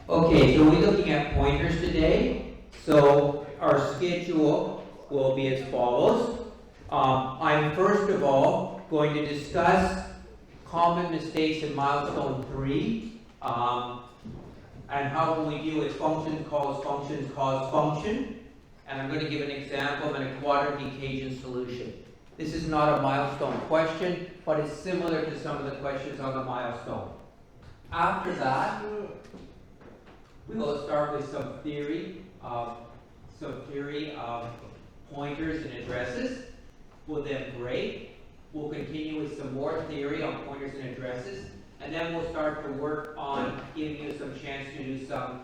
Okay, so we're looking at pointers today. So our schedule will be as follows. I'm first of all going to discuss common mistakes in milestone 3, and how we deal with function calls function. And I'm going to give an example of a quadratic equation solution. This is not a milestone question, but it's similar to some of the questions on the milestone. After that, we will start with some theory of pointers and addresses. We'll then break. We'll continue with some more theory on pointers and addresses, and then we'll start to work on giving you some chance to do some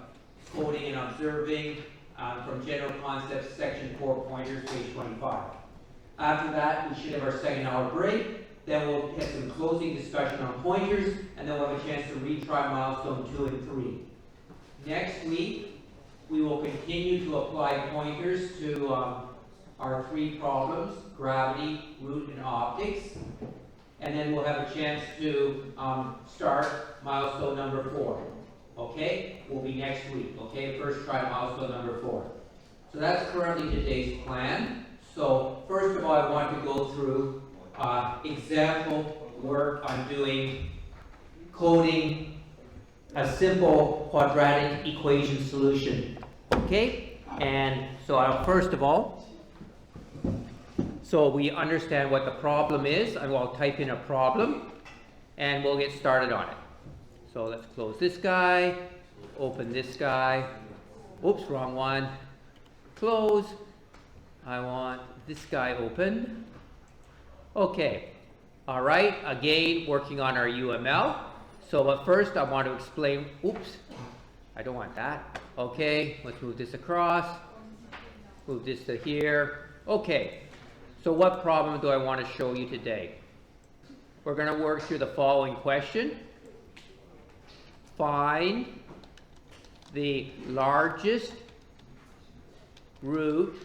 coding and observing from general concepts, section 4 pointers, page 25. After that, we should have our second hour break. Then we'll have some closing discussion on pointers, and then we'll have a chance to retry milestone 2 and 3. Next week, we will continue to apply pointers to our 3 problems: gravity, root, and optics. And then we'll have a chance to start milestone number 4. Okay? Will be next week. Okay? First try milestone number 4. So that's currently today's plan. So first of all, I want to go through example work on doing coding a simple quadratic equation solution. Okay? And so first of all, so we understand what the problem is. I will type in a problem and we'll get started on it. So let's close this guy, open this guy. Oops, wrong one. Close. I want this guy open. Okay. All right. Again, working on our UML. So, but first I want to explain, oops, I don't want that. Okay, let's move this across, move this to here. Okay, so what problem do I want to show you today? We're going to work through the following question. Find the largest root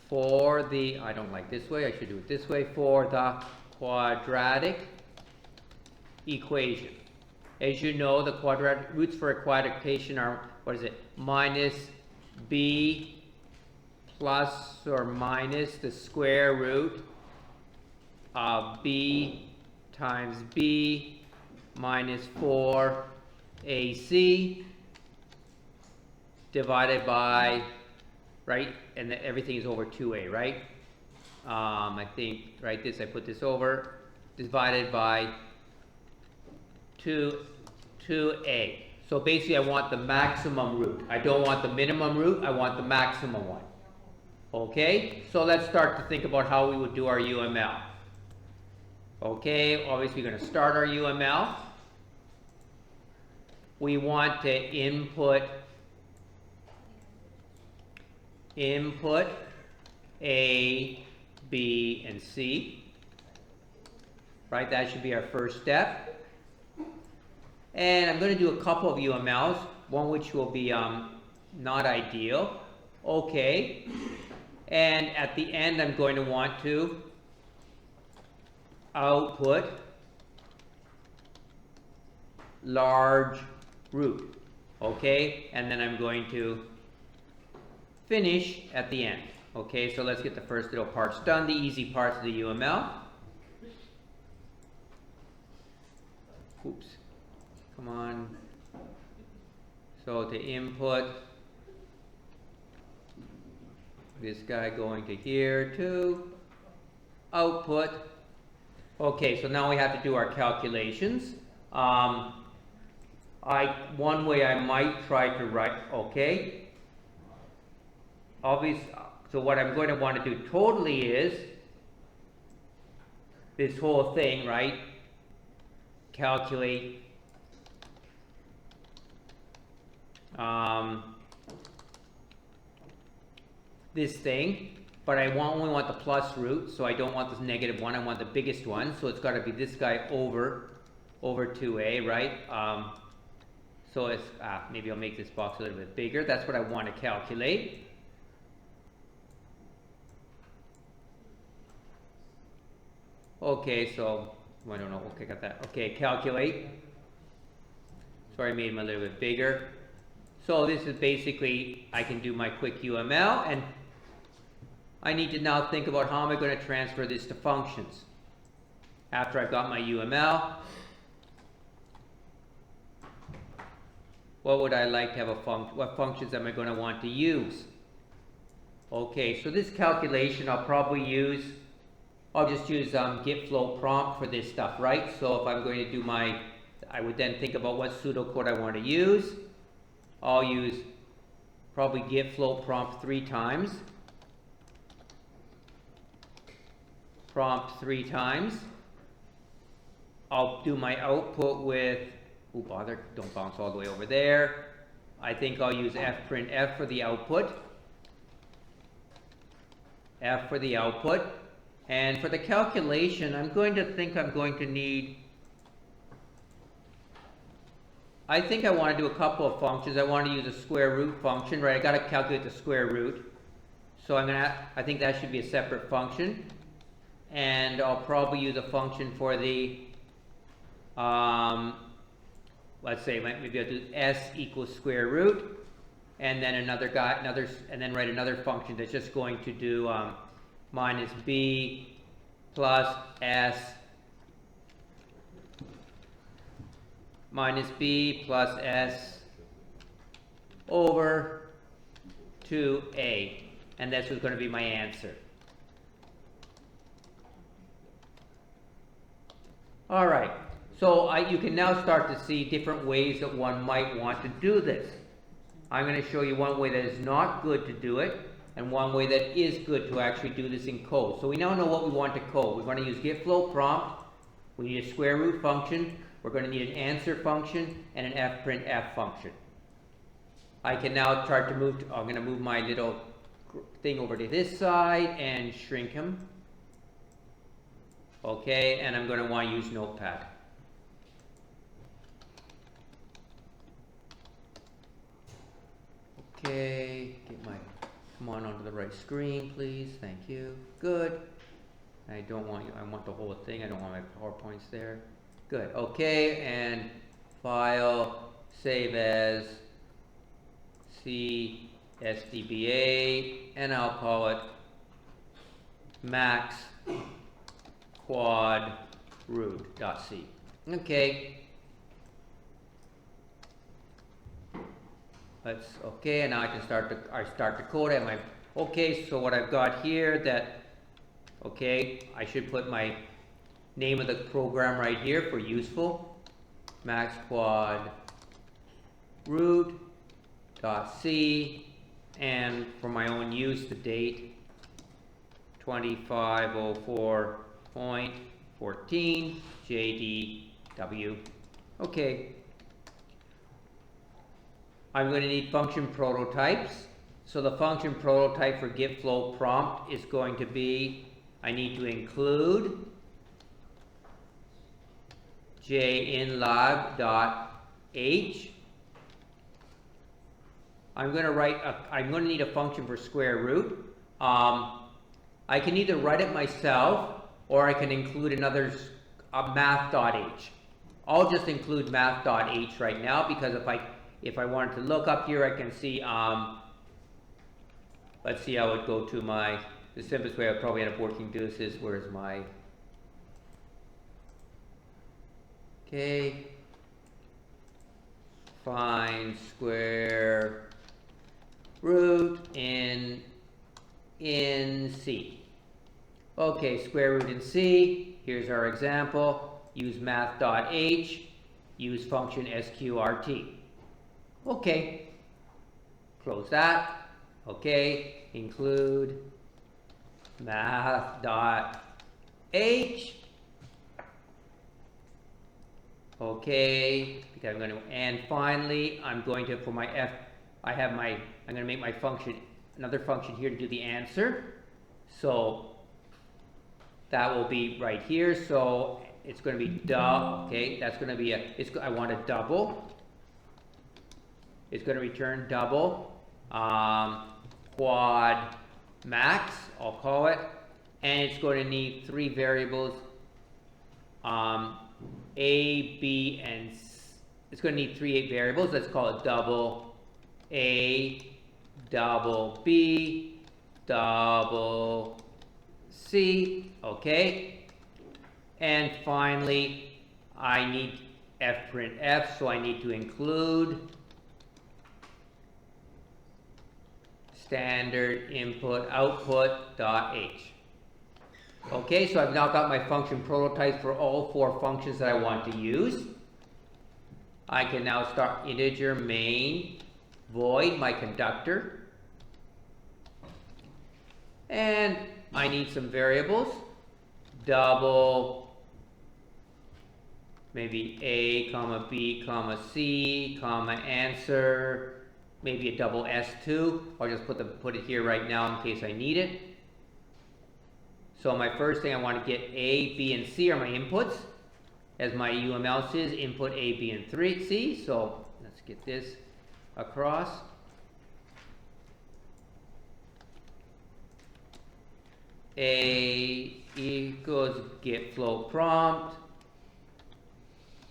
for the, I don't like this way, I should do it this way, for the quadratic equation. As you know, the quadratic roots for a quadratic equation are, what is it, minus b plus or minus the square root of b times b minus 4ac divided by, right, and everything is over 2a, right? I think, right, this, I put this over, divided by 2a. So basically I want the maximum root. I don't want the minimum root, I want the maximum one. Okay, so let's start to think about how we would do our UML. Okay, obviously we're going to start our UML. We want to input A, B, and C. Right, that should be our first step. And I'm going to do a couple of UMLs, one which will be not ideal. Okay. And at the end, I'm going to want to output large root. Okay. And then I'm going to finish at the end. Okay, so let's get the first little parts done, the easy parts of the UML. Oops. Come on. So to input this guy going to here to output. Okay, so now we have to do our calculations. One way I might try to write, okay. Obviously, so what I'm going to want to do totally is this whole thing, right? Calculate this thing, but I only want the plus root, so I don't want this negative one. I want the biggest one, so it's got to be this guy over 2a, right? So it's maybe I'll make this box a little bit bigger. That's what I want to calculate. Okay, so I don't know. Okay, got that. Okay, calculate. Sorry, I made them a little bit bigger. So this is basically, I can do my quick UML, and I need to now think about how am I going to transfer this to functions. After I've got my UML, what would I like to have a function? What functions am I going to want to use? Okay, so this calculation I'll probably use, I'll just use git float prompt for this stuff, right? So if I'm going to do my, I would then think about what pseudocode I want to use. I'll use probably git float prompt 3 times. Prompt 3 times. I'll do my output with, oh bother, don't bounce all the way over there. I think I'll use fprintf for the output. F for the output. And for the calculation, I'm going to need, I think I want to do a couple of functions. I want to use a square root function, right? I got to calculate the square root. So I think that should be a separate function. And I'll probably use a function for the, let's say maybe I'll do s equals square root, and then and then write another function that's just going to do minus b plus s over 2a, and that's what's going to be my answer. All right, so you can now start to see different ways that one might want to do this. I'm going to show you one way that is not good to do it, and one way that is good to actually do this in code. So we now know what we want to code. We want to use git float prompt. We need a square root function. We're going to need an answer function and an fprintf function. I can now start to move. I'm going to move my little thing over to this side and shrink him. Okay, and I'm going to want to use Notepad. Okay, come on onto the right screen, please. Thank you. Good. I want the whole thing. I don't want my PowerPoints there. Good. Okay, and file, save as CSDBA, and I'll call it max quad root.c. Okay. Okay, and now I can start the code. I have my, okay, so what I've got here I should put my name of the program right here for useful. Max quad root.c, and for my own use, the date 2504.14 JDW. Okay. I'm going to need function prototypes. So the function prototype for git float prompt is going to be, I need to include jinlog.h. I'm going to need a function for square root. I can either write it myself, or I can include another math.h. I'll just include math.h right now, because if I wanted to look up here, I can see, let's see how it would go to the simplest way I would probably end up working this is, where's my, okay, find square root in C. Okay, square root in C, here's our example, use math.h, use function sqrt. Okay, close that. Okay, include math.h. Okay, because I'm going to, and finally, I'm going to, for my f, I'm going to make my function, another function here to do the answer. So that will be right here. So it's going to be double. Okay, that's going to be I want a double. It's going to return double, quad max, I'll call it, and it's going to need 3 variables, A, B, and it's going to need 3 variables. Let's call it double A, double B, double C, okay? And finally, I need fprintf, so I need to include standard input output dot h. Okay, so I've now got my function prototype for all 4 functions that I want to use. I can now start integer main void my conductor. And I need some variables. Double, maybe A, comma B, comma C, comma answer, maybe a double S2. I'll just put it here right now in case I need it. So my first thing I want to get A, B, and C are my inputs. As my UML says, input A, B, and C. So let's get this across. A equals get float prompt.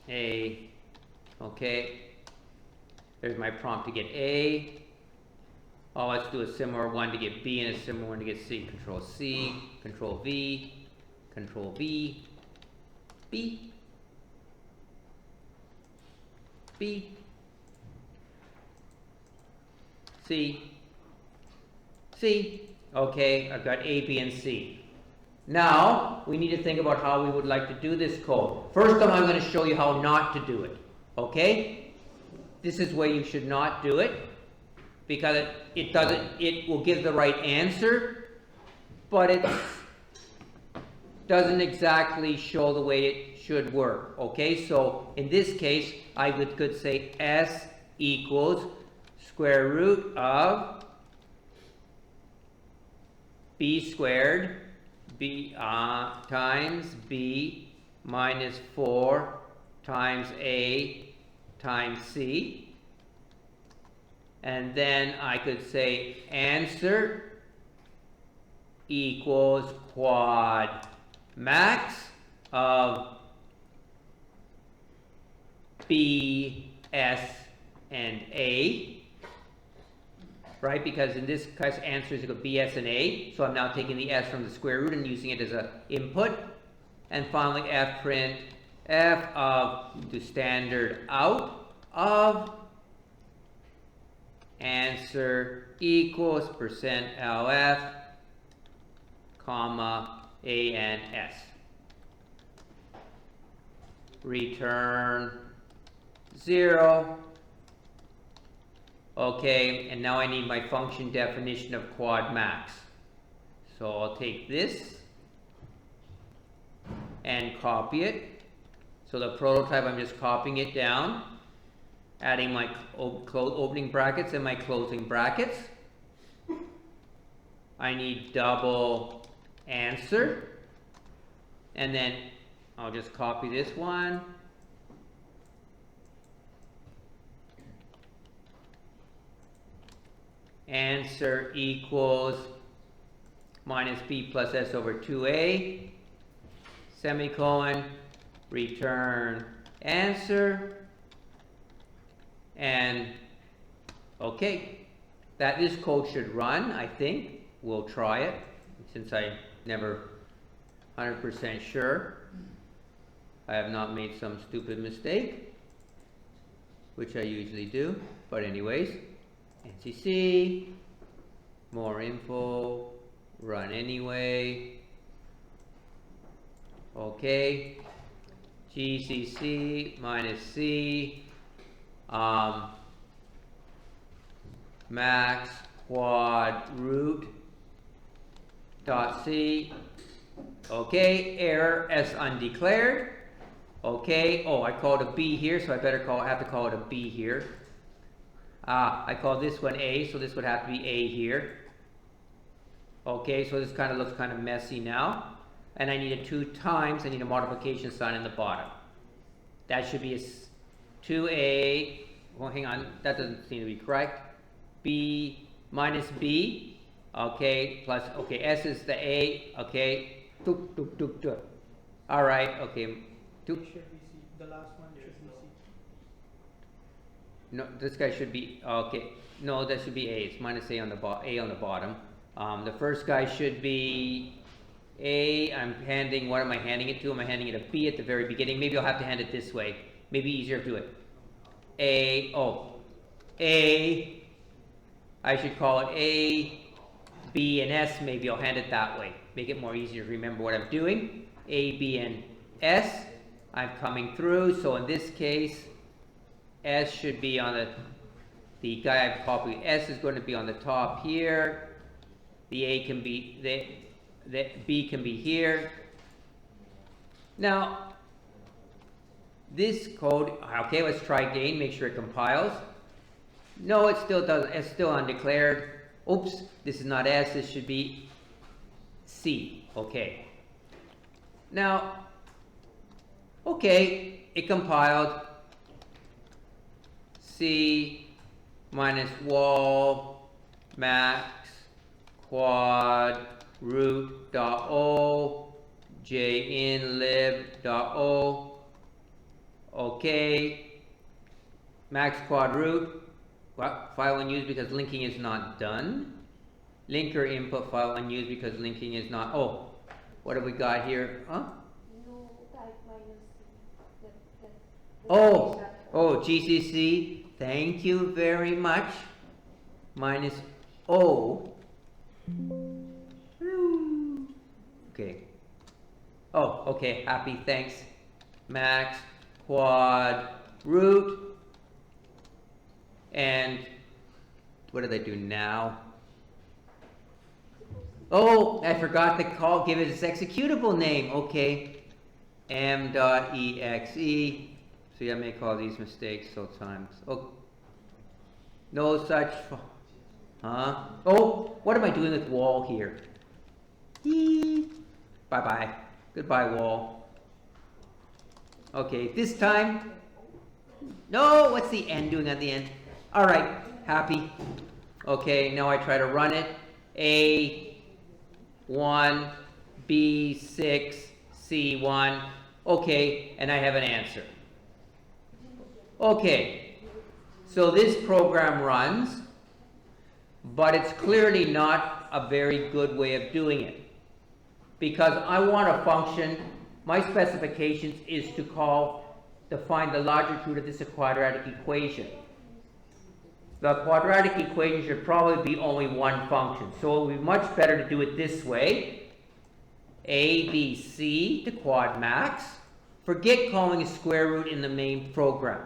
A, okay. There's my prompt to get A. Oh, let's do a similar one to get B and a similar one to get C. Control C, Control V, Control V, B, B, C, C. Okay, I've got A, B, and C. Now, we need to think about how we would like to do this code. First of all, I'm going to show you how not to do it. Okay? This is where you should not do it, because it will give the right answer, but it doesn't exactly show the way it should work. Okay, so in this case, I could say S equals square root of B squared B times B minus 4 times A times C. And then I could say answer equals quad max of B, S, and A. Right, because in this case, answer is equal to B, S, and A. So I'm now taking the S from the square root and using it as an input. And finally, fprint f of to standard out of answer equals %lf, comma, A and S. Return 0. Okay, and now I need my function definition of quad max. So I'll take this and copy it. So the prototype, I'm just copying it down, adding my opening brackets and my closing brackets. I need double answer, and then I'll just copy this one. Answer equals minus B plus S over 2A, semicolon, return answer, and okay, this code should run, I think. We'll try it, since I'm never 100% sure. I have not made some stupid mistake, which I usually do, but anyways. NCC, more info, run anyway. Okay, GCC minus C, max quad root dot C. Okay, error S undeclared. Okay, oh, I called a B here, so I have to call it a B here. I call this one A, so this would have to be A here. Okay, so this kind of looks kind of messy now. And I need a 2 times, I need a multiplication sign in the bottom. That should be a 2A, well hang on, that doesn't seem to be correct. B minus B, okay, plus, okay, S is the A, okay. Alright, okay, It should be C. The last one should be C. No, this guy should be, okay, no, that should be A, it's minus A on the bottom. The first guy should be A, I'm handing, what am I handing it to? Am I handing it a B at the very beginning? Maybe I'll have to hand it this way, maybe easier to do it. A, I should call it A, B, and S, maybe I'll hand it that way. Make it more easier to remember what I'm doing. A, B, and S, I'm coming through, so in this case, S should be on the guy I've copied. S is going to be on the top here. The A can be, the B can be here. Now, this code, okay, let's try again, make sure it compiles. No, it still doesn't, it's still undeclared. Oops, this is not S, this should be C, okay. Now, okay, it compiled. C minus wall max quad root dot o j in lib dot o. Okay, max quad root. What? File unused because linking is not done. Linker input file unused because linking is not. Oh, what have we got here? Huh? You type minus C. Oh, GCC. Thank you very much. Minus O. Okay. Oh, okay. Happy. Thanks. Max quad root. And what did I do now? Oh, I forgot to give it its executable name. Okay. m.exe. See, I make all these mistakes sometimes. Oh, no such. Huh? Oh, what am I doing with wall here? Bye bye. Goodbye, wall. Okay, this time. No, what's the N doing at the end? All right, happy. Okay, now I try to run it. A1, B6, C1. Okay, and I have an answer. Okay, so this program runs, but it's clearly not a very good way of doing it. Because I want a function, my specifications is to find the logic root of this quadratic equation. The quadratic equation should probably be only one function. So it would be much better to do it this way. A, B, C to quad max. Forget calling a square root in the main program.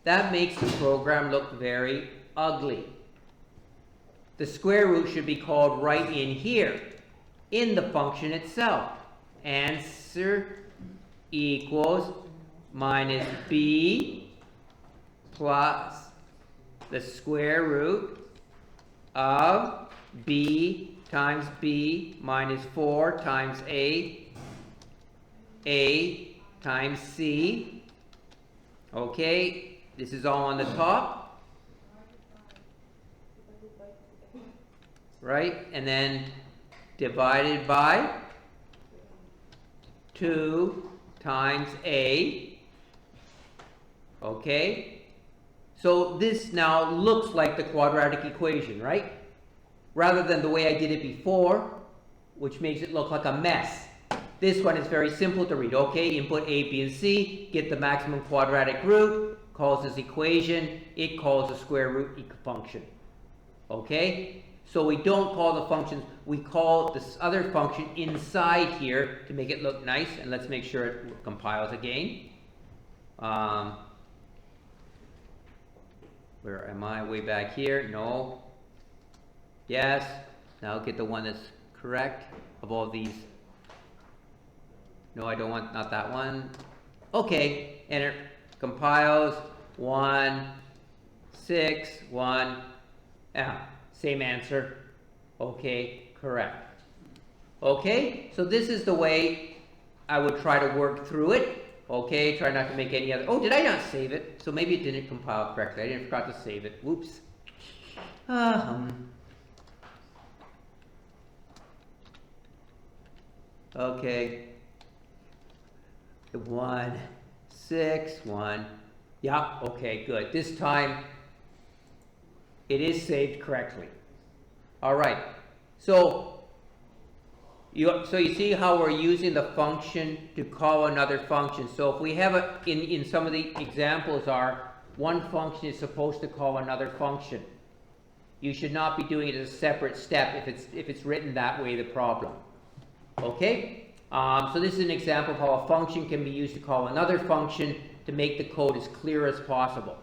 That makes the program look very ugly. The square root should be called right in here, in the function itself. Answer equals minus b plus the square root of b times b minus 4 times a times c. Okay, this is all on the top, right? And then divided by 2 times a. Okay, so this now looks like the quadratic equation, right? Rather than the way I did it before, which makes it look like a mess. This one is very simple to read. Okay, input a, b, and c, get the maximum quadratic root, calls this equation, it calls the square root function. Okay, so we don't call the functions, we call this other function inside here to make it look nice, and let's make sure it compiles again. Where am I? Way back here? No. Yes. Now get the one that's correct of all these. No, I don't want, not that one. Okay, and it compiles 1, 6, 1. Same answer. Okay, correct. Okay, so this is the way I would try to work through it. Okay, try not to make any other. Oh, did I not save it? So maybe it didn't compile correctly. I didn't forgot to save it. Whoops. Okay. 1, 6, 1. Yeah, okay, good. This time it is saved correctly. All right. So you see how we're using the function to call another function. So if we have in some of the examples are one function is supposed to call another function. You should not be doing it as a separate step if it's written that way, the problem. Okay? So this is an example of how a function can be used to call another function to make the code as clear as possible.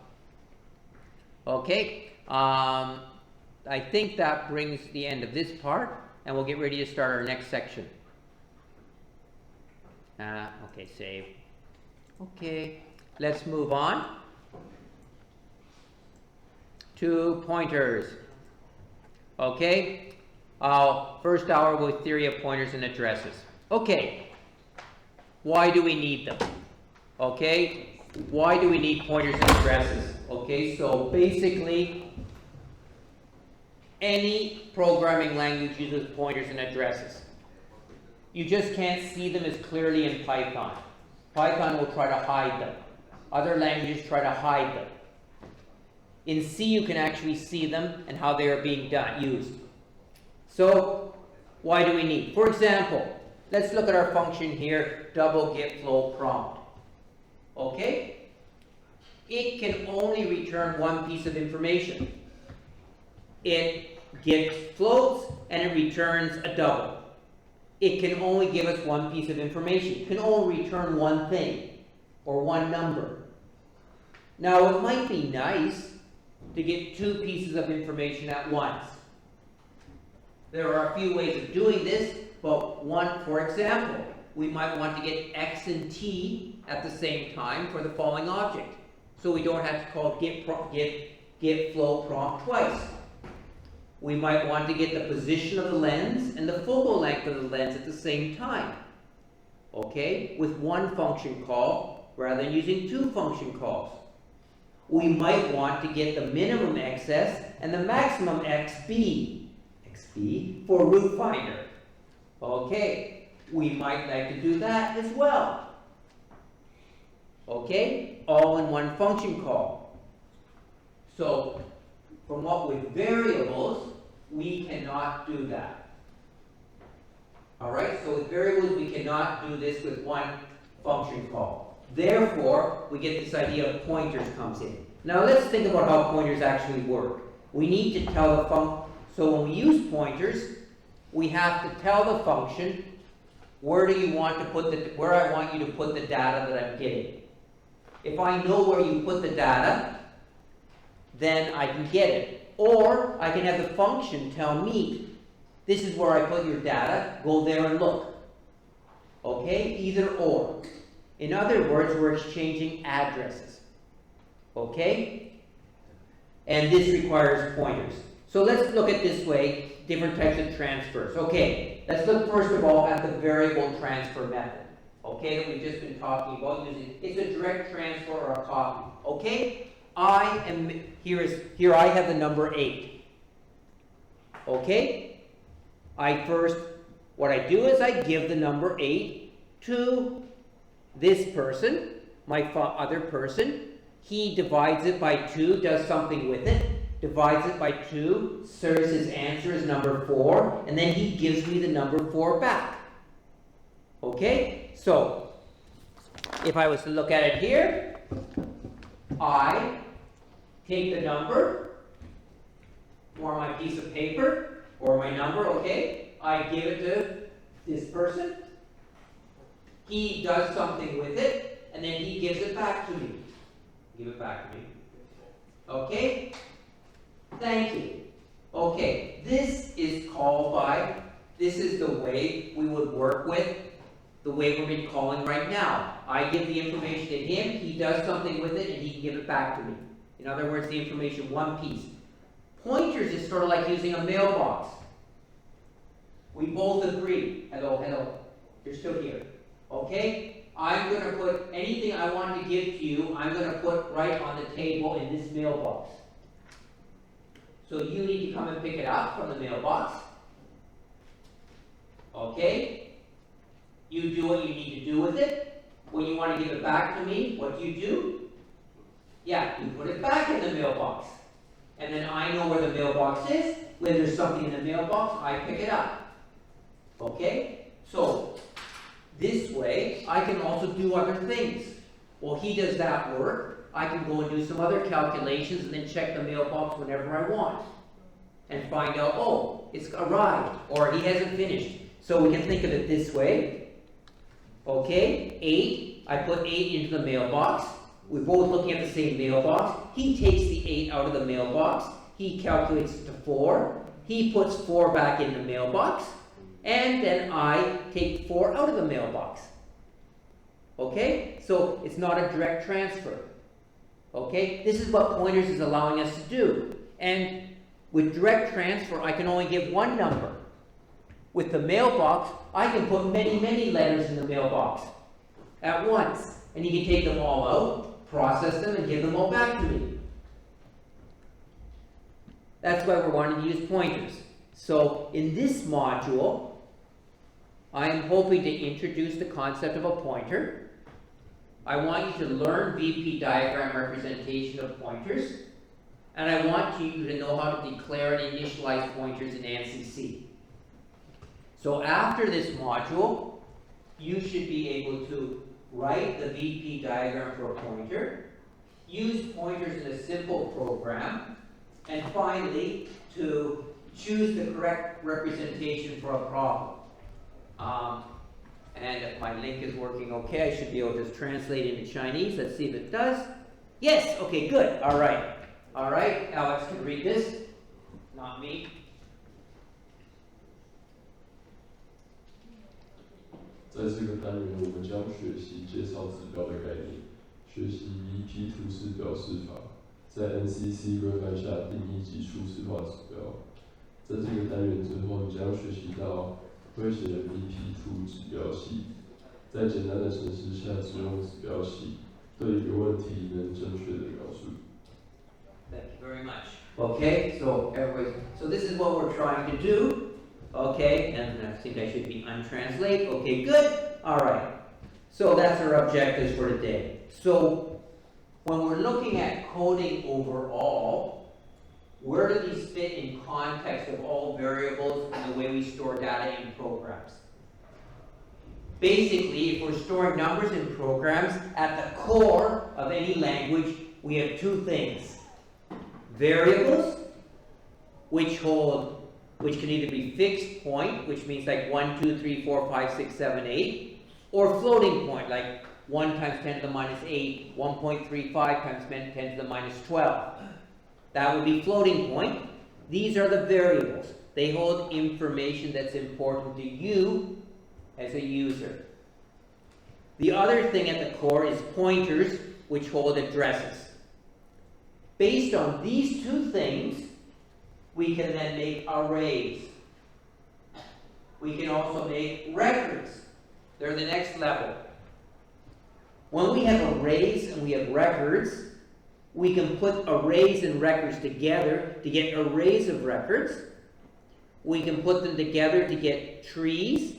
Okay? I think that brings the end of this part, and we'll get ready to start our next section. Okay, save. Okay, let's move on to pointers. Okay, first hour with theory of pointers and addresses. Okay, why do we need them? Okay, why do we need pointers and addresses? Okay, so basically, any programming language uses pointers and addresses. You just can't see them as clearly in Python. Python will try to hide them. Other languages try to hide them. In C, you can actually see them and how they are being used. So, why do we need? For example, let's look at our function here, double get flow prompt. Okay? It can only return one piece of information. It gets floats and it returns a double. It can only give us one piece of information. It can only return one thing or one number. Now, it might be nice to get two pieces of information at once. There are a few ways of doing this, but one, for example, we might want to get x and t at the same time for the following object. So we don't have to call get flow prompt twice. We might want to get the position of the lens and the focal length of the lens at the same time. Okay? With one function call rather than using two function calls. We might want to get the minimum XS and the maximum XB for root finder. Okay? We might like to do that as well. Okay? All in one function call. So, from what with variables, we cannot do that. Alright, so with variables, we cannot do this with one function call. Therefore, we get this idea of pointers comes in. Now let's think about how pointers actually work. We need to tell the function, so when we use pointers, we have to tell the function, where do you want to put where I want you to put the data that I'm getting. If I know where you put the data, then I can get it. Or I can have the function tell me, this is where I put your data, go there and look. Okay? Either or. In other words, we're exchanging addresses. Okay? And this requires pointers. So let's look at this way, different types of transfers. Okay, let's look first of all at the variable transfer method. Okay, that we've just been talking about using. It's a direct transfer or a copy. Okay? Here I have the number 8. Okay? What I do is I give the number 8 to this person, my other person. He divides it by 2, does something with it, divides it by 2, serves his answer as number 4, and then he gives me the number 4 back. Okay? So, if I was to look at it here, I take the number, or my piece of paper, or my number, okay? I give it to this person. He does something with it, and then he gives it back to me. Give it back to me. Okay? Thank you. Okay, this is the way we would work with the way we're been calling right now. I give the information to him, he does something with it, and he can give it back to me. In other words, the information one piece. Pointers is sort of like using a mailbox. We both agree. Hello. You're still here. Okay? I'm going to put anything I want to give to you, I'm going to put right on the table in this mailbox. So you need to come and pick it up from the mailbox. Okay? You do what you need to do with it. When you want to give it back to me, what do? Yeah, you put it back in the mailbox. And then I know where the mailbox is. When there's something in the mailbox, I pick it up. Okay? So, this way, I can also do other things. While he does that work, I can go and do some other calculations and then check the mailbox whenever I want. And find out, oh, it's arrived, or he hasn't finished. So we can think of it this way. Okay, 8, I put 8 into the mailbox. We're both looking at the same mailbox. He takes the 8 out of the mailbox. He calculates it to 4. He puts 4 back in the mailbox. And then I take 4 out of the mailbox. Okay? So it's not a direct transfer. Okay? This is what pointers is allowing us to do. And with direct transfer, I can only give one number. With the mailbox, I can put many, many letters in the mailbox at once. And you can take them all out, process them, and give them all back to me. That's why we're wanting to use pointers. So in this module, I am hoping to introduce the concept of a pointer. I want you to learn VP diagram representation of pointers. And I want you to know how to declare and initialize pointers in ANSI. So after this module, you should be able to write the VP diagram for a pointer, use pointers in a simple program, and finally, to choose the correct representation for a problem. And if my link is working okay, I should be able to translate into Chinese. Let's see if it does. Yes, okay, good, all right. All right, Alex can read this, not me. 在这个单元，我们将学习介绍指标的概念，学习 VP 图示表示法，在 NCC 规范下定义及初始化指标。在这个单元之后，你将学习到会写的 VP2 指标系，在简单的程式下使用指标系，对一个问题能正确的描述。 Thank you very much. Okay, so everybody, so this is what we're trying to do. Okay, and I think I should be untranslate. Okay, good. All right. So that's our objectives for today. So when we're looking at coding overall, where do these fit in context of all variables and the way we store data in programs? Basically, if we're storing numbers in programs, at the core of any language, we have two things. Variables, which can either be fixed point, which means like 1, 2, 3, 4, 5, 6, 7, 8, or floating point, like 1 times 10 to the minus 8, 1.35 times 10 to the minus 12. That would be floating point. These are the variables. They hold information that's important to you as a user. The other thing at the core is pointers, which hold addresses. Based on these two things, we can then make arrays. We can also make records. They're the next level. When we have arrays and we have records, we can put arrays and records together to get arrays of records. We can put them together to get trees.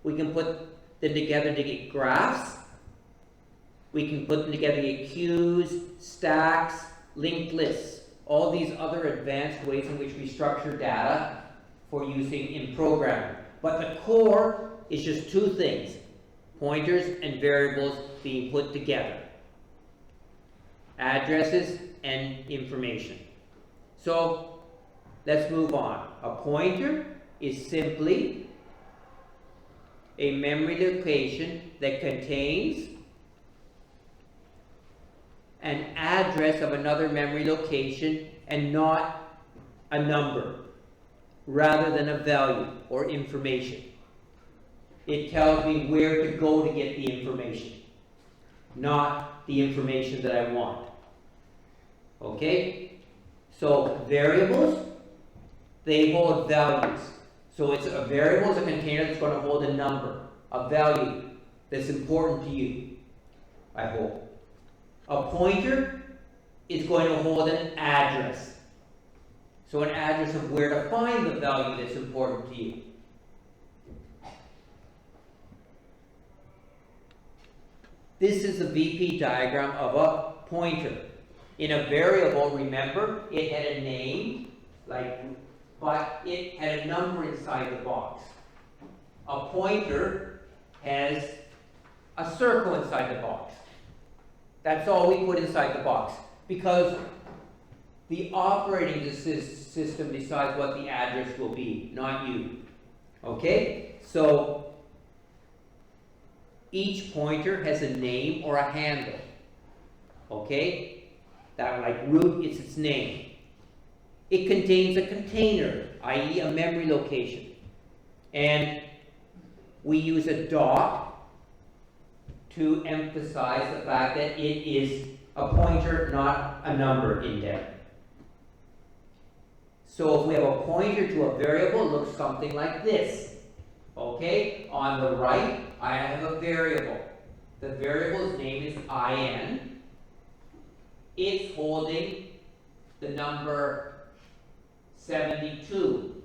We can put them together to get graphs. We can put them together to get queues, stacks, linked lists. All these other advanced ways in which we structure data for using in programming. But the core is just two things, pointers and variables being put together. Addresses and information. So let's move on. A pointer is simply a memory location that contains an address of another memory location and not a number, rather than a value or information. It tells me where to go to get the information, not the information that I want. Okay? So variables, they hold values. So it's a variable is a container that's going to hold a number, a value that's important to you, I hope. A pointer is going to hold an address. So an address of where to find the value that's important to you. This is the VP diagram of a pointer. In a variable, remember, it had a name, but it had a number inside the box. A pointer has a circle inside the box. That's all we put inside the box, because the operating system decides what the address will be, not you. Okay? So each pointer has a name or a handle. Okay? That, like root, it's its name. It contains a container, i.e. a memory location. And we use a dot to emphasize the fact that it is a pointer, not a number in there. So if we have a pointer to a variable, it looks something like this. Okay? On the right, I have a variable. The variable's name is in. It's holding the number 72,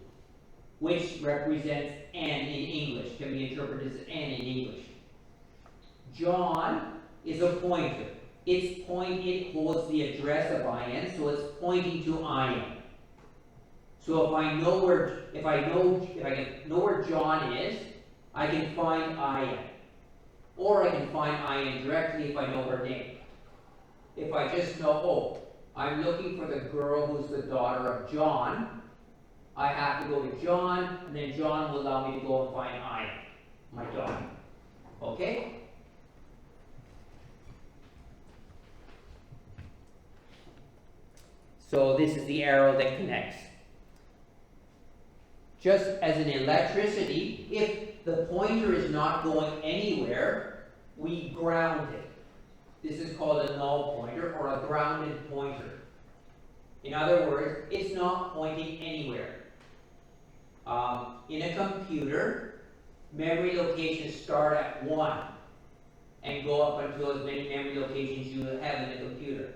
which represents n in English, can be interpreted as n in English. John is a pointer. It holds the address of in, so it's pointing to in. So if I know where John is, I can find in. Or I can find in directly if I know her name. If I just know, oh, I'm looking for the girl who's the daughter of John, I have to go to John, and then John will allow me to go and find my daughter. Okay? So this is the arrow that connects. Just as in electricity, if the pointer is not going anywhere, we ground it. This is called a null pointer or a grounded pointer. In other words, it's not pointing anywhere. In a computer, memory locations start at 1 and go up until as many memory locations you have in the computer.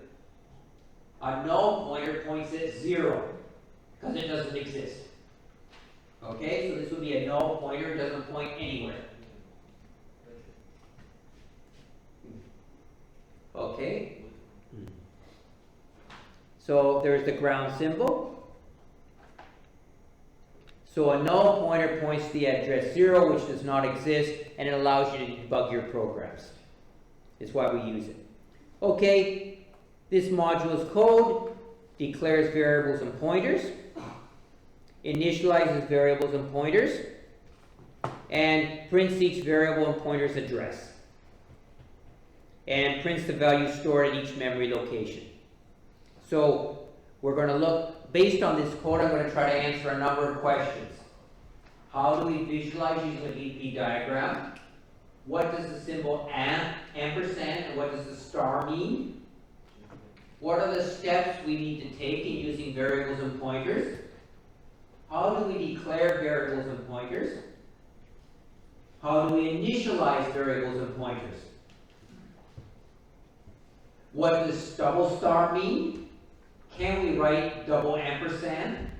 A null pointer points at 0 because it doesn't exist. Okay, so this would be a null pointer, it doesn't point anywhere. Okay? So there's the ground symbol. So a null pointer points to the address 0, which does not exist, and it allows you to debug your programs. That's why we use it. Okay, this module's code declares variables and pointers, initializes variables and pointers, and prints each variable and pointer's address, and prints the value stored at each memory location. So we're going to look, based on this code, I'm going to try to answer a number of questions. How do we visualize using a VP diagram? What does the symbol ampersand and what does the star mean? What are the steps we need to take in using variables and pointers? How do we declare variables and pointers? How do we initialize variables and pointers? What does double star mean? Can we write double ampersand?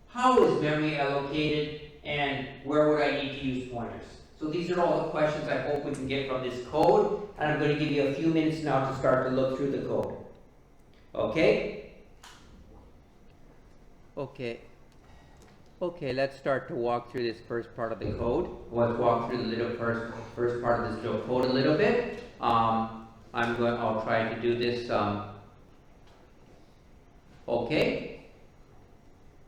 How is memory allocated, and where would I need to use pointers? So these are all the questions I hope we can get from this code, and I'm going to give you a few minutes now to start to look through the code. Okay? Okay, let's start to walk through this first part of the code. Let's walk through the little first part of this little code a little bit. I'll try to do this. Okay.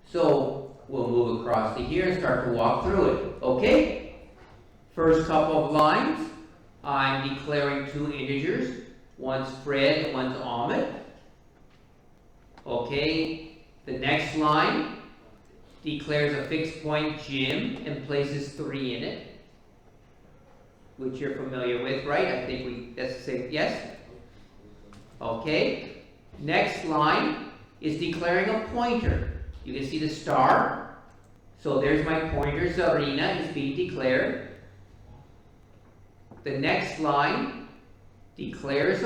So we'll move across to here and start to walk through it. Okay. First couple of lines, I'm declaring two integers. One's Fred and one's Ahmed. Okay. The next line declares a fixed point Jim and places 3 in it, which you're familiar with, right? I think that's the same, yes? Okay. Next line is declaring a pointer. You can see the star. So there's my pointer, Zarina, is being declared. The next line declares,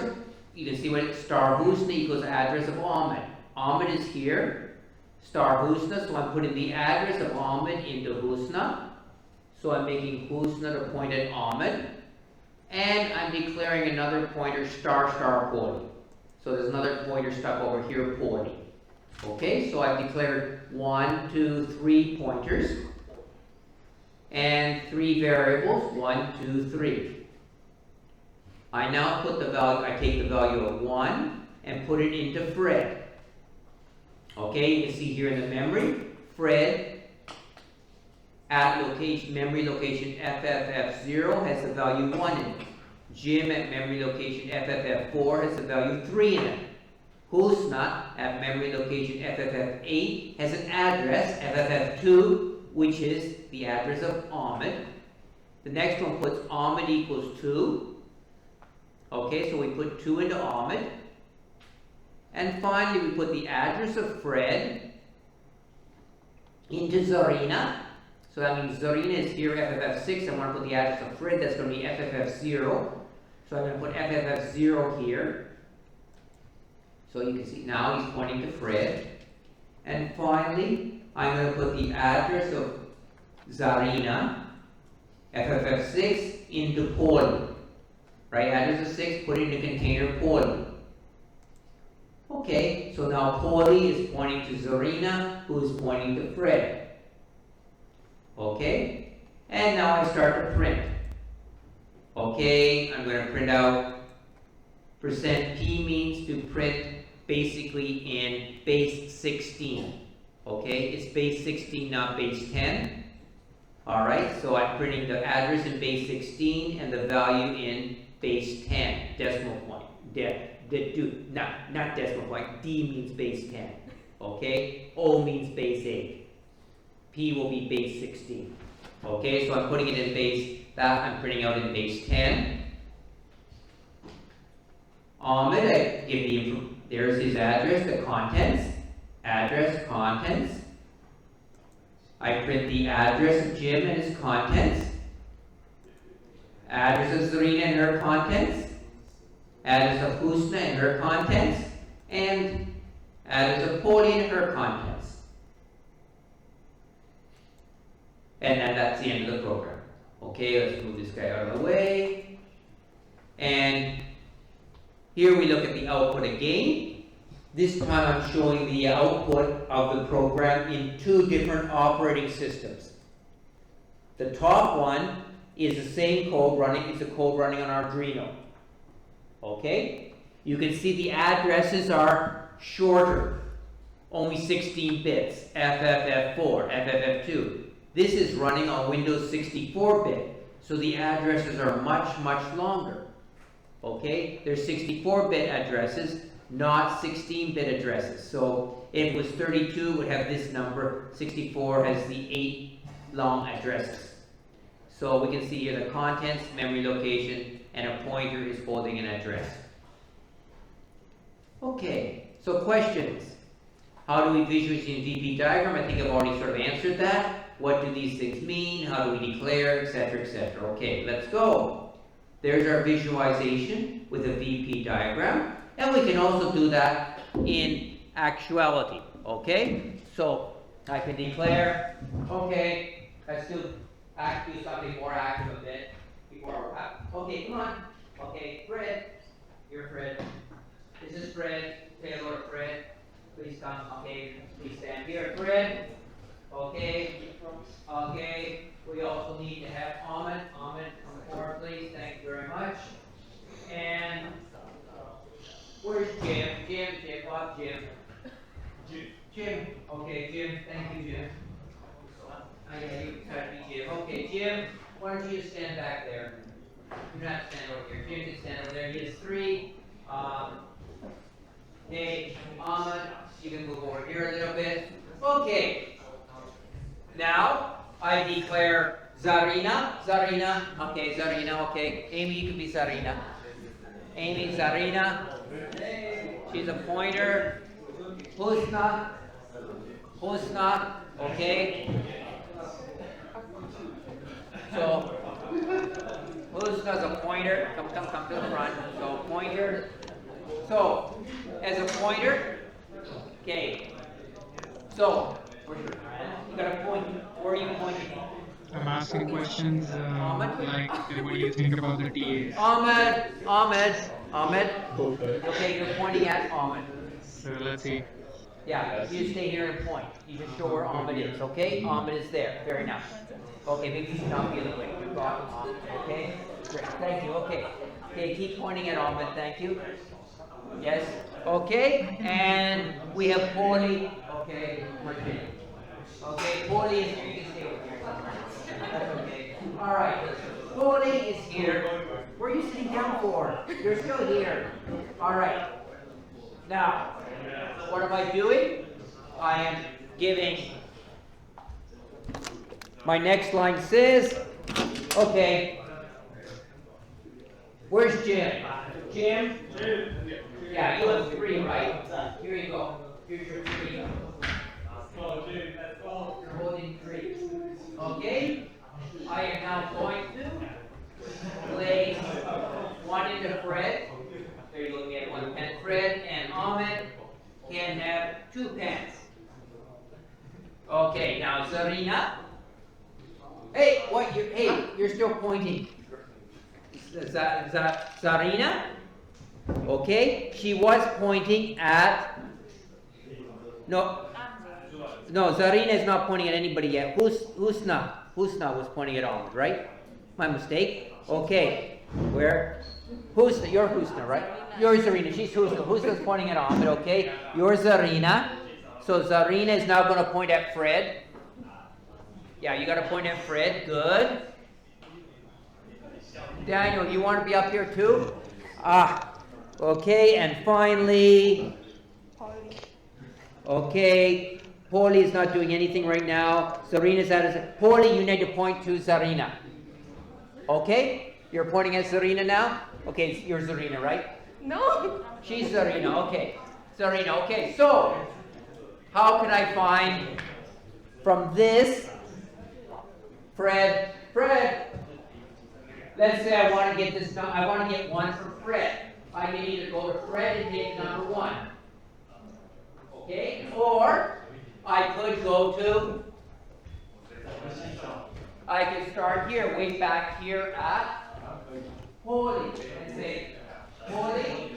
you can see what star Husna equals address of Ahmed. Ahmed is here, star Husna, so I'm putting the address of Ahmed into Husna. So I'm making Husna to point at Ahmed. and I'm declaring another pointer star star Poli. So there's another pointer stuck over here, Poli. Okay, so I've declared 1, 2, 3 pointers and 3 variables, 1, 2, 3. I now put the value, I take the value of 1 and put it into Fred. Okay, you can see here in the memory, Fred at location, memory location FFF0 has the value 1 in it. Jim at memory location FFF4 has the value 3 in it. Husna at memory location FFF8 has an address, FFF2, which is the address of Ahmed. The next one puts Ahmed equals 2. Okay, so we put 2 into Ahmed. And finally, we put the address of Fred into Zarina. So that means Zarina is here, FFF6. I want to put the address of Fred, that's going to be FFF0. So I'm going to put FFF0 here. So you can see now he's pointing to Fred. And finally, I'm going to put the address of Zarina, FFF6, into Poli. Right, address of 6, put it in the container Poli. Okay, so now Poli is pointing to Zarina, who is pointing to Fred. Okay, and now I start to print. Okay, I'm going to print out %p means to print basically in base 16. Okay, it's base 16, not base 10. Alright, so I'm printing the address in base 16 and the value in base 10, decimal point. Not decimal point, D means base 10. Okay, O means base 8. P will be base 16. Okay, so I'm putting it in base, that I'm printing out in base 10. Ahmed, I give the, there's his address, the contents, address, contents. I print the address of Jim and his contents, address of Zarina and her contents, address of Husna and her contents, and address of Poli and her contents. And then that's the end of the program. Okay, let's move this guy out of the way. And here we look at the output again. This time I'm showing the output of the program in 2 different operating systems. The top one is the same code running, it's a code running on Arduino. Okay? You can see the addresses are shorter, only 16 bits, FFF4, FFF2. This is running on Windows 64-bit, so the addresses are much, much longer. Okay? They're 64-bit addresses, not 16-bit addresses. So if it was 32, it would have this number. 64 has the 8 long addresses. So we can see here the contents, memory location, and a pointer is holding an address. Okay, so questions. How do we visualize in VP diagram? I think I've already sort of answered that. What do these things mean? How do we declare, etc., etc.? Okay, let's go. There's our visualization with a VP diagram. And we can also do that in actuality, okay? So I can declare, okay, let's do something more active a bit before we're up. Okay, come on. Okay, Fred, you're Fred. This is Fred. Say hello to Fred. Please come. Okay, please stand here, Fred. Okay. Okay. We also need to have Ahmed. Ahmed, come forward, please. Thank you very much. And where's Jim? Jim, what? Jim. Jim. Okay, Jim. Thank you, Jim. Yeah, you can touch me, Jim. Okay, Jim, why don't you just stand back there? Do not stand over here. Jim can stand over there. He is 3. Okay, Ahmed, you can move over here a little bit. Okay. Now, I declare Zarina. Zarina. Okay, Zarina. Okay. Amy, you can be Zarina. Amy, Zarina. She's a pointer. Husna. Husna. Okay. So, Husna's a pointer. Come to the front. So, pointer. So, as a pointer, okay. So, you got to point. Where are you pointing? I'm asking questions like what do you think about the TAs? Ahmed. Okay. Okay, you're pointing at Ahmed. So let's see. Yeah, you stay here and point. You just show where Ahmed is, okay? Ahmed is there. Very nice. Okay, maybe you should not the other way. You've got Ahmed, okay? Great, thank you, okay. Okay, keep pointing at Ahmed, thank you. Yes, okay, and we have Paulie, okay, Martin. Okay, Paulie is here, you can stay over here. That's okay. All right, Paulie is here. Where are you sitting down for? You're still here. All right. Now, what am I doing? I am giving, my next line says, okay, where's Jim? Jim? Yeah, you have 3, right? Here you go. Here's your 3. You're holding 3. Okay? I am now going to place 1 into Fred. There you go, get 1 pen. Fred and Ahmed can have 2 pens. Okay, now Zarina. Hey, what? You're still pointing. Zarina. Okay, she was pointing at. No, Zarina is not pointing at anybody yet. Husna was pointing at Ahmed, right? My mistake. Okay, where? Husna, you're Husna, right? You're Zarina. She's Husna. Husna's pointing at Ahmed. Okay, you're Zarina. So Zarina is now going to point at Fred. Yeah, you got to point at Fred. Good. Daniel, you want to be up here too? Okay, and finally, okay, Paulie is not doing anything right now. Zarina's at his, Paulie, you need to point to Zarina. Okay? You're pointing at Zarina now? Okay, you're Zarina, right? No. She's Zarina, okay. Zarina, okay, so, how can I find from this, Fred, let's say I want to get this, I want to get 1 from Fred. I can either go to Fred and take number 1. Okay? Or I could go to, I could start here, way back here at Paulie and say, Paulie,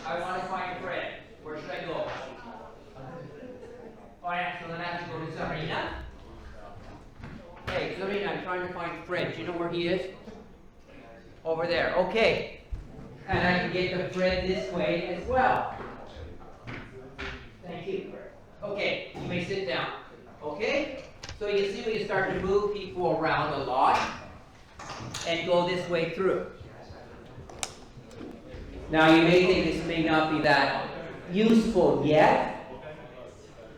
I want to find Fred. Where should I go? Oh, yeah, so then I have to go to Zarina. Hey, Zarina, I'm trying to find Fred. Do you know where he is? Over there. Okay. And I can get the Fred this way as well. Thank you. Okay, you may sit down. Okay? So you see we start to move people around a lot and go this way through. Now you may think this may not be that useful yet,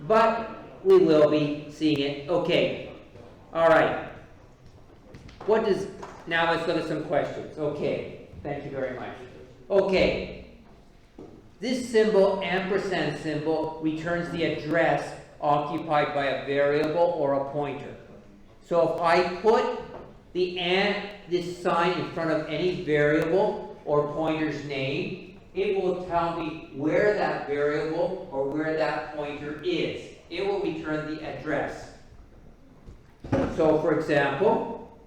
but we will be seeing it. Okay. All right. Now let's look at some questions. Okay. Thank you very much. Okay. This symbol, ampersand symbol, returns the address occupied by a variable or a pointer. So if I put this sign in front of any variable or pointer's name, it will tell me where that variable or where that pointer is. It will return the address. So for example,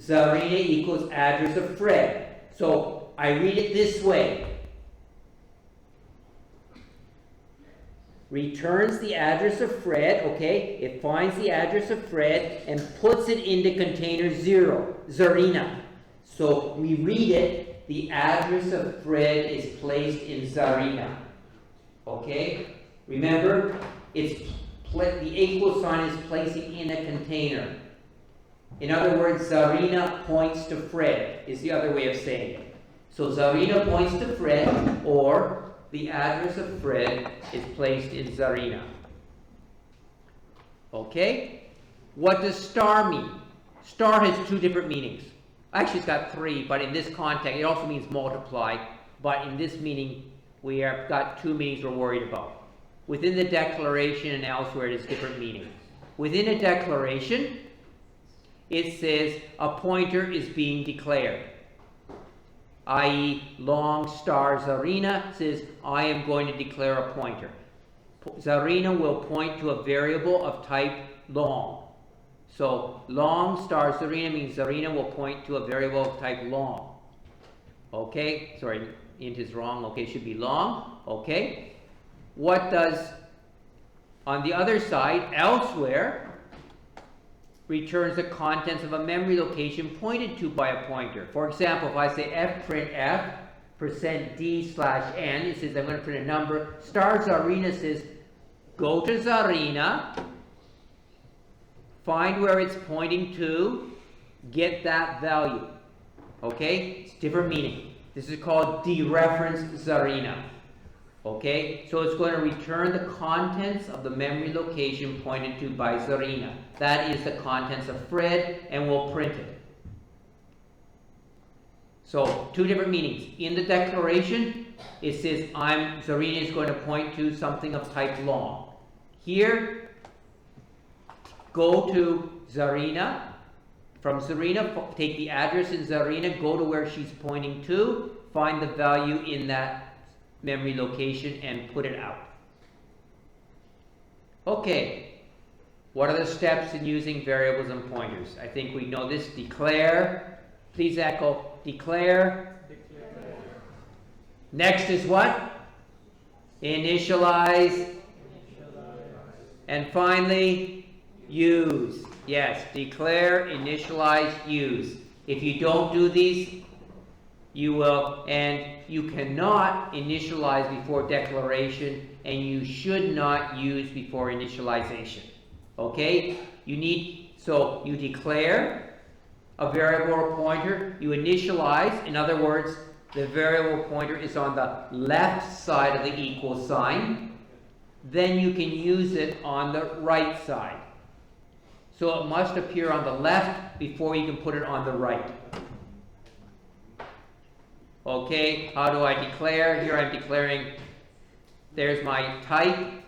Zarina equals address of Fred. So I read it this way. Returns the address of Fred, okay? It finds the address of Fred and puts it into container 0, Zarina. So we read it, the address of Fred is placed in Zarina. Okay? Remember, the equal sign is placing in a container. In other words, Zarina points to Fred, is the other way of saying it. So Zarina points to Fred, or the address of Fred is placed in Zarina. Okay? What does star mean? Star has 2 different meanings. Actually, it's got 3, but in this context, it also means multiply. But in this meaning, we have got 2 meanings we're worried about. Within the declaration and elsewhere, it has different meanings. Within a declaration, it says a pointer is being declared. I.e., long star Zarina says, I am going to declare a pointer. Zarina will point to a variable of type long. So long star Zarina means Zarina will point to a variable type long. Okay, sorry, int is wrong. Okay, it should be long. Okay. What does, on the other side, elsewhere, returns the contents of a memory location pointed to by a pointer. For example, if I say fprintf %d/n, it says I'm going to print a number. Star Zarina says, go to Zarina, find where it's pointing to, get that value. Okay? It's different meaning. This is called dereference Zarina. Okay? So it's going to return the contents of the memory location pointed to by Zarina. That is the contents of Fred, and we'll print it. So, two different meanings. In the declaration, it says Zarina is going to point to something of type long. Here, go to Zarina. From Zarina, take the address in Zarina, go to where she's pointing to, find the value in that memory location, and put it out. Okay. What are the steps in using variables and pointers? I think we know this. Declare. Please echo. Declare. Next is what? Initialize. And finally, use. Yes, declare, initialize, use. If you don't do these, you will, and you cannot initialize before declaration, and you should not use before initialization. Okay? So you declare a variable or pointer, you initialize, in other words, the variable pointer is on the left side of the equal sign, then you can use it on the right side. So it must appear on the left before you can put it on the right. Okay, how do I declare? Here I'm declaring, there's my type.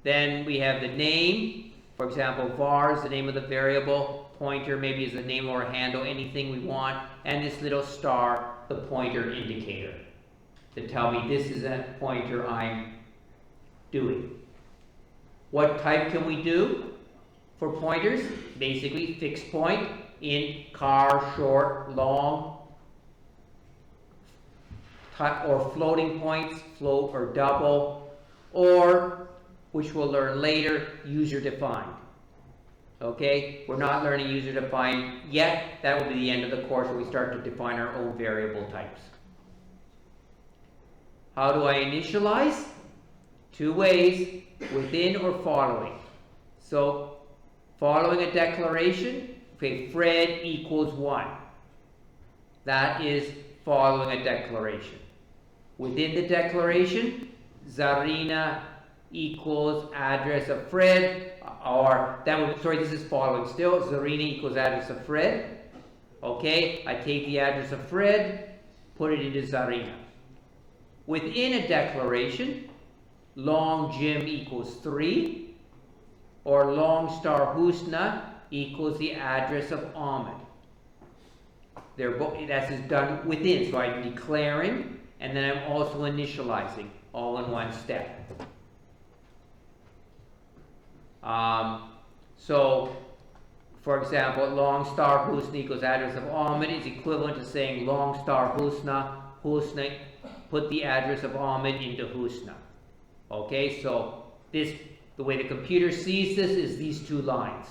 Then we have the name. For example, var is the name of the variable. Pointer maybe is the name or a handle, anything we want. And this little star, the pointer indicator, to tell me this is a pointer I'm doing. What type can we do for pointers? Basically, fixed point, int, char, short, long, or floating points, float or double, or, which we'll learn later, user defined. Okay, we're not learning user defined yet. That will be the end of the course where we start to define our own variable types. How do I initialize? Two ways, within or following. So, following a declaration, okay, Fred equals 1. That is following a declaration. Within the declaration, Zarina equals address of Fred, or that would, sorry, this is following still. Zarina equals address of Fred. Okay, I take the address of Fred, put it into Zarina. Within a declaration, long Jim equals 3, or long star Husna equals the address of Ahmed. They're both, that's done within, so I'm declaring, and then I'm also initializing, all in one step. So, for example, long star Husna equals address of Ahmed is equivalent to saying long star Husna, put the address of Ahmed into Husna. Okay, so this, the way the computer sees this is these two lines.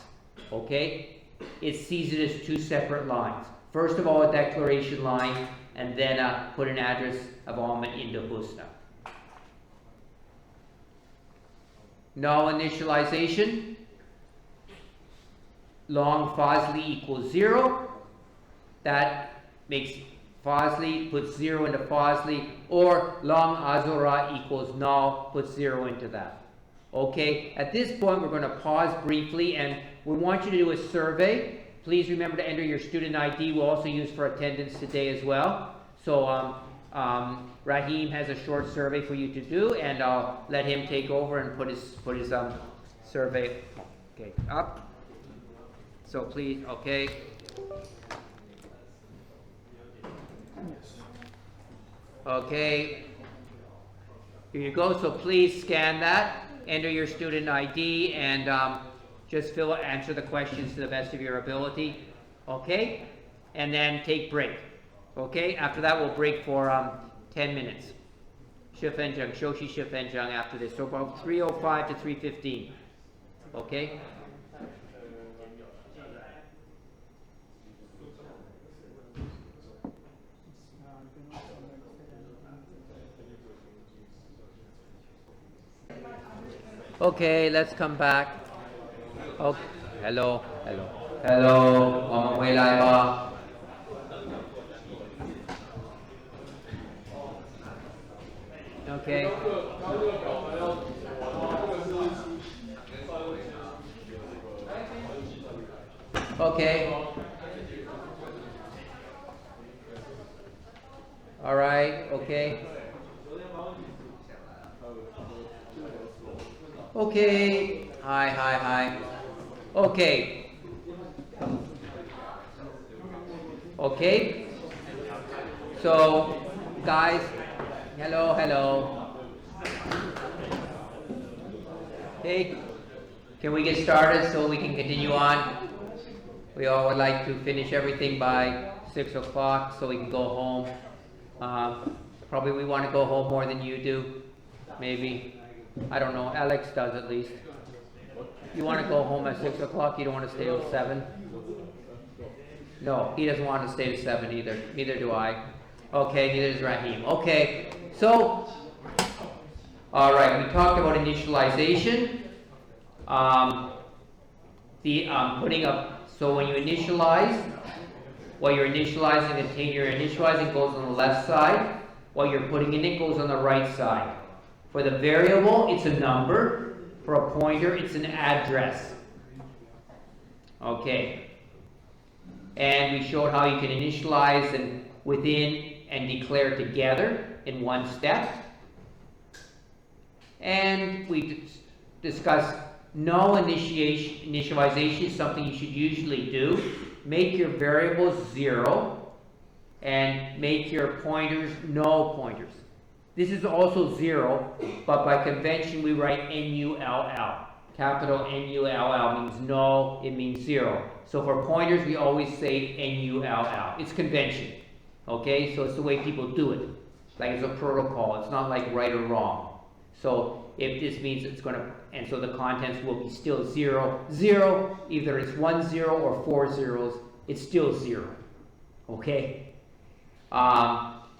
Okay, it sees it as two separate lines. First of all, a declaration line, and then put an address of Ahmed into Husna. Null initialization. Long Fazli equals 0. That makes Fazli, puts 0 into Fazli, or long Azura equals null, puts 0 into that. Okay, at this point we're going to pause briefly, and we want you to do a survey. Please remember to enter your student ID. We'll also use for attendance today as well. So Rahim has a short survey for you to do, and I'll let him take over and put his survey up. So please, okay. Okay. Here you go. So please scan that, enter your student ID, and Just answer the questions to the best of your ability, okay? And then take break, okay? After that, we'll break for 10 minutes. Shifenjang, Shoshi Shifenjang after this. So about 3:05 to 3:15, okay? Okay, let's come back. Okay. Hello. Hello. 我们回来吧。Okay. Okay. All right. Okay. Okay. Hi. Okay. Okay. So, guys, hello. Okay. Can we get started so we can continue on? We all would like to finish everything by 6 o'clock so we can go home. Probably we want to go home more than you do. Maybe. I don't know. Alex does at least. You want to go home at 6 o'clock? You don't want to stay till 7? No, he doesn't want to stay to 7 either. Neither do I. Okay, neither does Rahim. Okay, so, all right, we talked about initialization. Putting up, so when you initialize, what you're initializing, the container you're initializing goes on the left side. What you're putting in it goes on the right side. For the variable, it's a number. For a pointer, it's an address. Okay. And we showed how you can initialize and within and declare together in one step. And we discussed no initialization is something you should usually do. Make your variables 0 and make your pointers no pointers. This is also 0, but by convention we write NULL. Capital NULL means no, it means 0. So for pointers we always say NULL. It's convention. Okay, so it's the way people do it. Like it's a protocol, it's not like right or wrong. So if this means it's going to, and so the contents will be still 0, 0, either it's 1 0 or 4 zeros, it's still 0. Okay?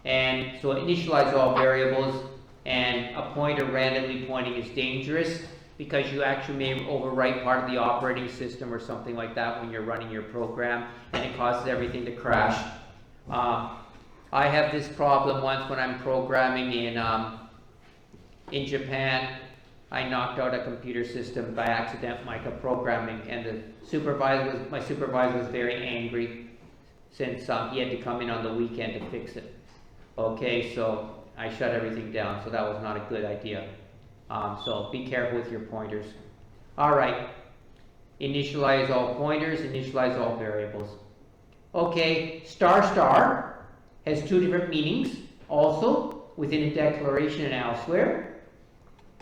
And so initialize all variables, and a pointer randomly pointing is dangerous because you actually may overwrite part of the operating system or something like that when you're running your program, and it causes everything to crash. I have this problem once when I'm programming in Japan. I knocked out a computer system by accident, programming, and my supervisor was very angry since he had to come in on the weekend to fix it. Okay, so I shut everything down, so that was not a good idea. So be careful with your pointers. All right, initialize all pointers, initialize all variables. Okay, star has two different meanings also within a declaration and elsewhere.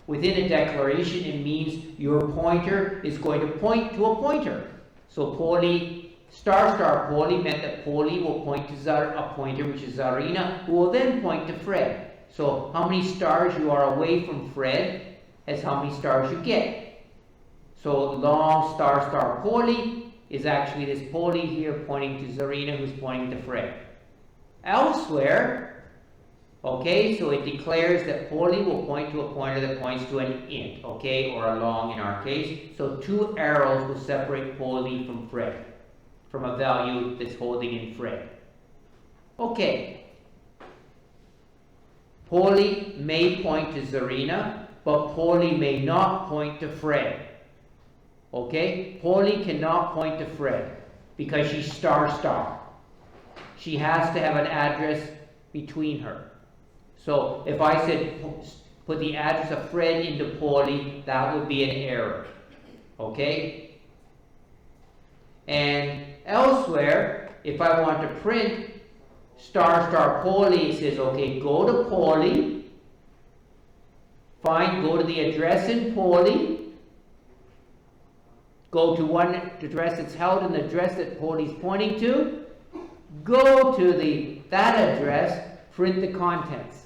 Within a declaration, it means your pointer is going to point to a pointer. So poly, star poly meant that poly will point to a pointer, which is Zarina, who will then point to Fred. So how many stars you are away from Fred is how many stars you get. So long star poly is actually this poly here pointing to Zarina, who's pointing to Fred. Elsewhere, okay, so it declares that poly will point to a pointer that points to an int, okay, or a long in our case. So two arrows will separate poly from Fred, from a value that's holding in Fred. Okay. Poly may point to Zarina, but poly may not point to Fred. Okay? Poly cannot point to Fred because she's star. She has to have an address between her. So if I said put the address of Fred into poly, that would be an error. Okay? And elsewhere, if I want to print star poly, it says, okay, go to poly, go to the address in poly, go to one address that's held in the address that Poli's pointing to, go to that address, print the contents.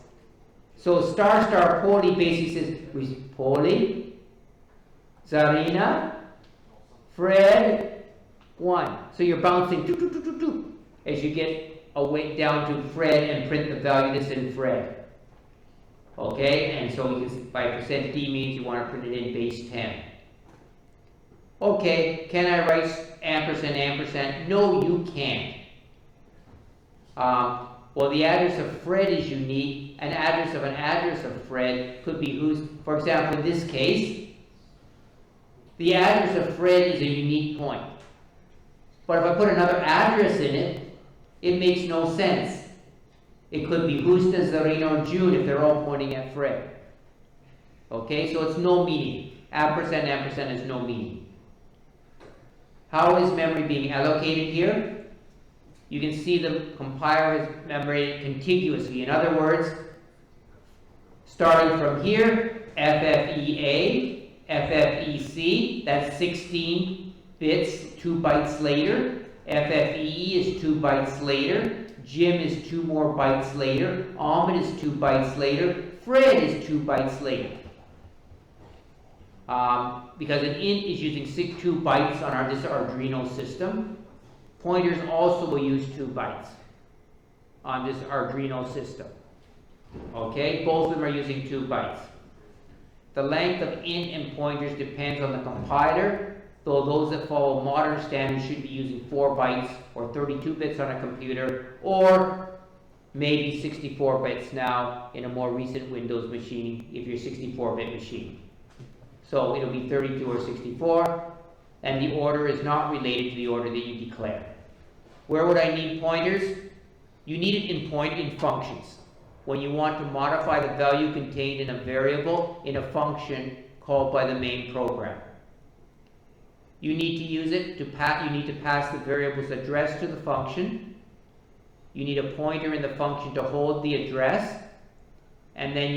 So star Poli basically says Poli, Zarina, Fred, 1. So you're bouncing as you get away down to Fred and print the value that's in Fred. Okay, and so we can, by percent D means you want to print it in base 10. Okay, can I write ampersand, ampersand? No, you can't. Well, the address of Fred is unique. An address of Fred could be whose, for example, in this case, the address of Fred is a unique point. But if I put another address in it, it makes no sense. It could be Justa, Zarina, or June if they're all pointing at Fred. Okay, so it's no meaning. Ampersand, ampersand is no meaning. How is memory being allocated here? You can see the compiler is memory contiguously. In other words, starting from here, FFEA, FFEC, that's 16 bits, 2 bytes later. FFEE is 2 bytes later. Jim is 2 more bytes later. Ahmed is 2 bytes later. Fred is 2 bytes later. Because an int is using 2 bytes on this Arduino system. Pointers also will use 2 bytes on this Arduino system. Okay, both of them are using 2 bytes. The length of int and pointers depends on the compiler, though those that follow modern standards should be using 4 bytes or 32 bits on a computer, or maybe 64 bits now in a more recent Windows machine if you're 64-bit machine. So it'll be 32 or 64, and the order is not related to the order that you declare. Where would I need pointers? You need it in functions. When you want to modify the value contained in a variable in a function called by the main program. You need to use it to pass the variable's address to the function. You need a pointer in the function to hold the address, and then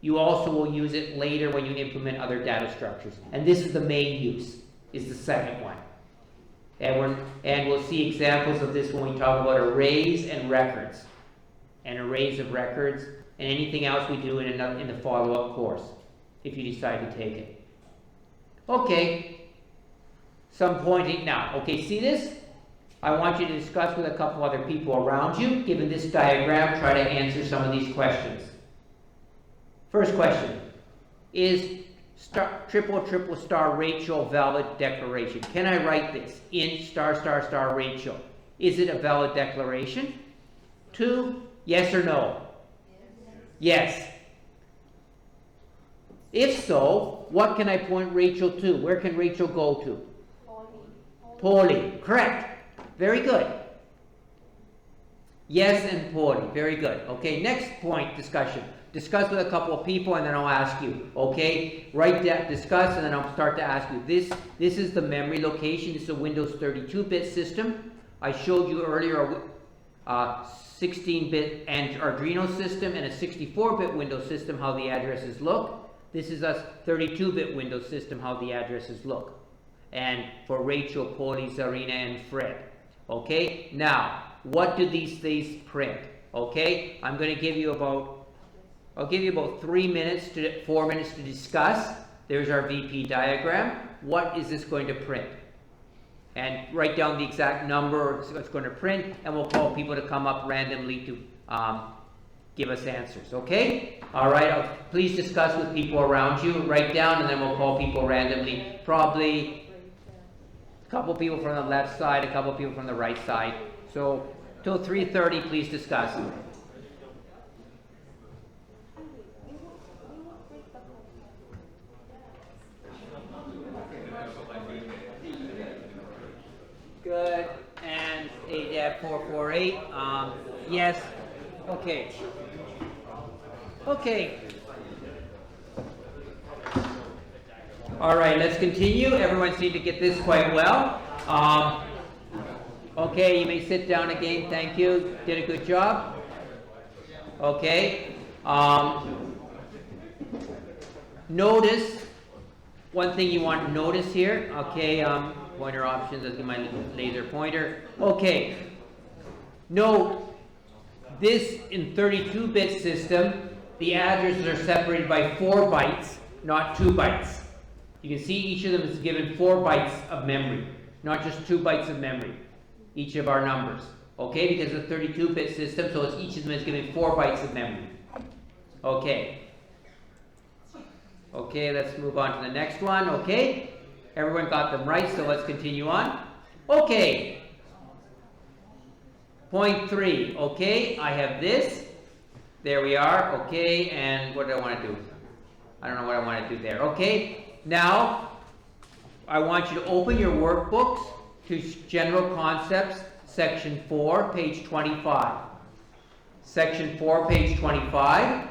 you also will use it later when you implement other data structures. And this is the main use, is the second one. And we'll see examples of this when we talk about arrays and records, and arrays of records, and anything else we do in the follow-up course, if you decide to take it. Okay, some pointing now. Okay, see this? I want you to discuss with a couple other people around you. Given this diagram, try to answer some of these questions. First question, is triple star Rachel valid declaration? Can I write this? Int star Rachel. Is it a valid declaration? 2, yes or no? Yes. If so, what can I point Rachel to? Where can Rachel go to? Poli. Correct. Very good. Yes and Poli. Very good. Okay, next point, discussion. Discuss with a couple of people and then I'll ask you. Okay, write that, discuss, and then I'll start to ask you. This is the memory location. This is a Windows 32-bit system. I showed you earlier a 16-bit Arduino system and a 64-bit Windows system, how the addresses look. This is a 32-bit Windows system, how the addresses look. And for Rachel, Poli, Zarina, and Fred. Okay, now, what do these things print? Okay, I'm going to give you about 4 minutes to discuss. There's our VP diagram. What is this going to print? And write down the exact number it's going to print, and we'll call people to come up randomly to give us answers, okay? All right, please discuss with people around you. Write down, and then we'll call people randomly. Probably a couple people from the left side, a couple people from the right side. So till 3:30, please discuss. Good. And ADAP448. Yes. Okay. Okay. All right, let's continue. Everyone seemed to get this quite well. Okay, you may sit down again. Thank you. Did a good job. Okay. Notice one thing you want to notice here, okay, pointer options, let's get my laser pointer. Okay, note, this in 32-bit system, the addresses are separated by 4 bytes, not 2 bytes. You can see each of them is given 4 bytes of memory, not just 2 bytes of memory, each of our numbers. Okay, because it's a 32-bit system, so it's, each of them is given 4 bytes of memory. Okay. Okay, let's move on to the next one. Okay, everyone got them right, so let's continue on. Okay. Point 3. Okay, I have this. There we are. Okay, and what do I want to do? I don't know what I want to do there. Okay, now I want you to open your workbooks to General Concepts, Section 4, page 25. Section 4, page 25.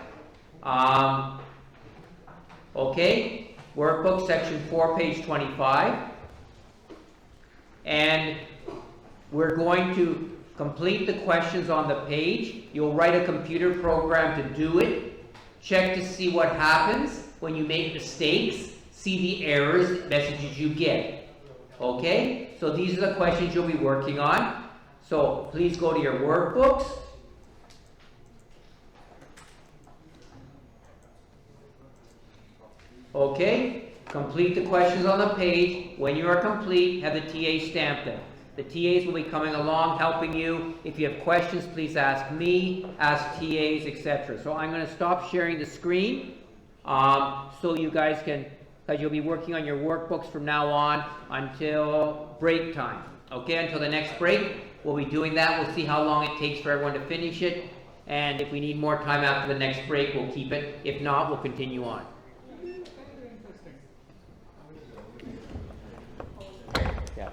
Okay, workbook, Section 4, page 25. And we're going to complete the questions on the page. You'll write a computer program to do it. Check to see what happens when you make mistakes. See the errors, messages you get. Okay? So these are the questions you'll be working on. So please go to your workbooks. Okay? Complete the questions on the page. When you are complete, have the TA stamp them. The TAs will be coming along, helping you. If you have questions, please ask me, ask TAs, etc. So I'm going to stop sharing the screen so you guys can, because you'll be working on your workbooks from now on until break time. Okay, until the next break, we'll be doing that. We'll see how long it takes for everyone to finish it. And if we need more time after the next break, we'll keep it. If not, we'll continue on. Yeah.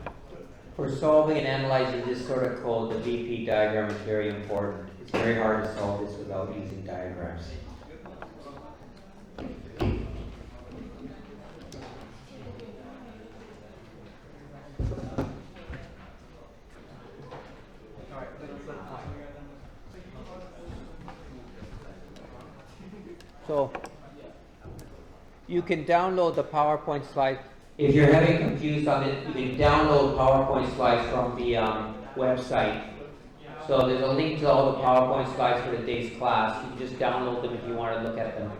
For solving and analyzing this sort of code, the BP diagram is very important. It's very hard to solve this without using diagrams. So you can download the PowerPoint slides. If you're having confused on it, you can download PowerPoint slides from the website. So there's a link to all the PowerPoint slides for today's class. You can just download them if you want to look at them.